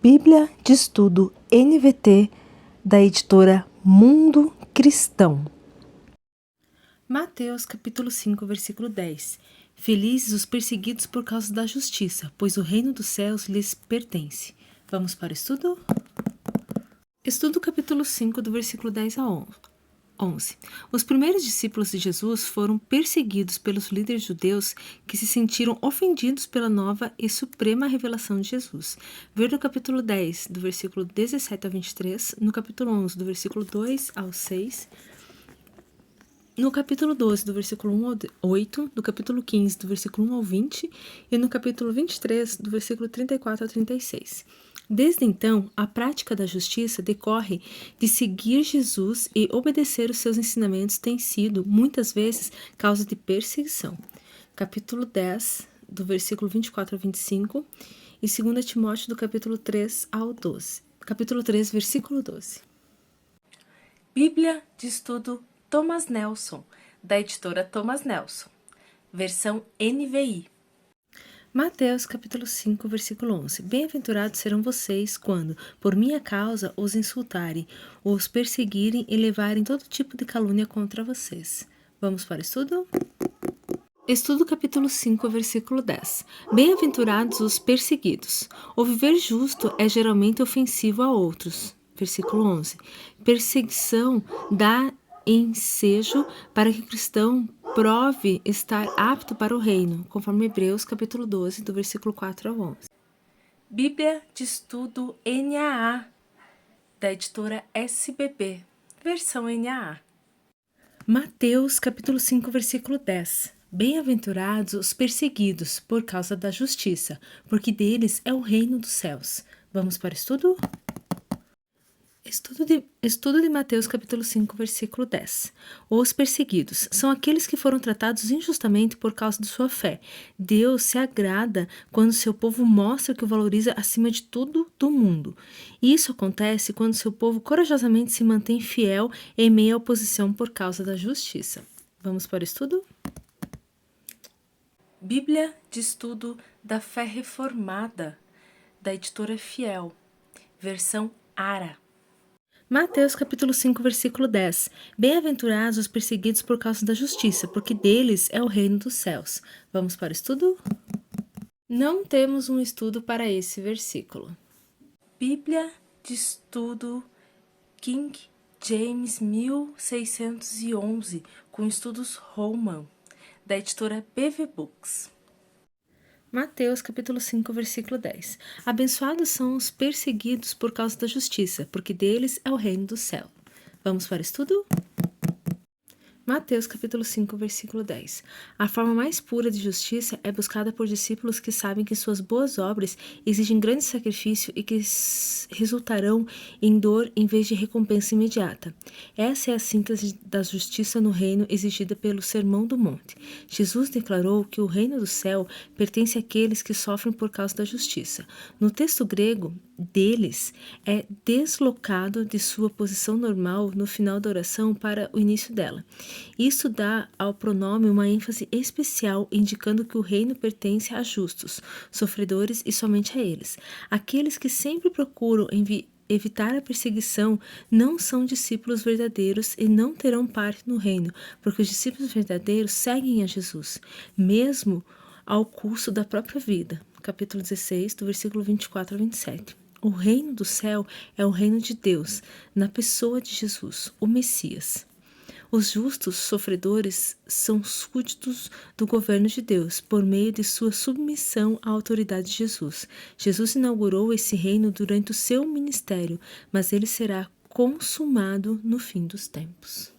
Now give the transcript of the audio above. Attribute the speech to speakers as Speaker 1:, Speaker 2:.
Speaker 1: Bíblia de Estudo NVT da editora Mundo Cristão. Mateus capítulo 5, versículo 10. Felizes os perseguidos por causa da justiça, pois o reino dos céus lhes pertence. Vamos para o estudo? Estudo capítulo 5, do versículo 10 a 11. Os primeiros discípulos de Jesus foram perseguidos pelos líderes judeus que se sentiram ofendidos pela nova e suprema revelação de Jesus. Ver no capítulo 10, do versículo 17 a 23, no capítulo 11, do versículo 2 ao 6, no capítulo 12, do versículo 1 ao 8, no capítulo 15, do versículo 1 ao 20 e no capítulo 23, do versículo 34 ao 36. Desde então, a prática da justiça decorre de seguir Jesus e obedecer os seus ensinamentos tem sido, muitas vezes, causa de perseguição. Capítulo 10, do versículo 24 ao 25 e 2 Timóteo, do capítulo 3 ao 12. Capítulo 3, versículo 12. Bíblia de Estudo Thomas Nelson, da editora Thomas Nelson, versão NVI. Mateus capítulo 5, versículo 11. Bem-aventurados serão vocês quando, por minha causa, os insultarem, os perseguirem e levarem todo tipo de calúnia contra vocês. Vamos para o estudo? Estudo capítulo 5, versículo 10. Bem-aventurados os perseguidos. O viver justo é geralmente ofensivo a outros. Versículo 11. Perseguição dá ensejo para que o cristão prove estar apto para o reino, conforme Hebreus capítulo 12, do versículo 4 ao 11. Bíblia de Estudo NAA, da editora SBB, versão NAA. Mateus capítulo 5, versículo 10. Bem-aventurados os perseguidos por causa da justiça, porque deles é o reino dos céus. Vamos para o estudo? Estudo de Mateus capítulo 5, versículo 10. Os perseguidos são aqueles que foram tratados injustamente por causa de sua fé. Deus se agrada quando seu povo mostra que o valoriza acima de tudo do mundo. Isso acontece quando seu povo corajosamente se mantém fiel em meio à oposição por causa da justiça. Vamos para o estudo? Bíblia de Estudo da Fé Reformada, da editora Fiel, versão ARA. Mateus capítulo 5, versículo 10. Bem-aventurados os perseguidos por causa da justiça, porque deles é o reino dos céus. Vamos para o estudo? Não temos um estudo para esse versículo. Bíblia de Estudo King James 1611, com estudos Holman, da editora BV Books. Mateus capítulo 5, versículo 10. Abençoados são os perseguidos por causa da justiça, porque deles é o reino do céu. Vamos para o estudo? Mateus capítulo 5, versículo 10. A forma mais pura de justiça é buscada por discípulos que sabem que suas boas obras exigem grande sacrifício e que resultarão em dor em vez de recompensa imediata. Essa é a síntese da justiça no reino exigida pelo Sermão do Monte. Jesus declarou que o reino do céu pertence àqueles que sofrem por causa da justiça. No texto grego, deles é deslocado de sua posição normal no final da oração para o início dela. Isso dá ao pronome uma ênfase especial, indicando que o reino pertence a justos, sofredores e somente a eles. Aqueles que sempre procuram evitar a perseguição não são discípulos verdadeiros e não terão parte no reino, porque os discípulos verdadeiros seguem a Jesus, mesmo ao custo da própria vida. Capítulo 16, do versículo 24 a 27. O reino do céu é o reino de Deus, na pessoa de Jesus, o Messias. Os justos sofredores são súditos do governo de Deus, por meio de sua submissão à autoridade de Jesus. Jesus inaugurou esse reino durante o seu ministério, mas ele será consumado no fim dos tempos.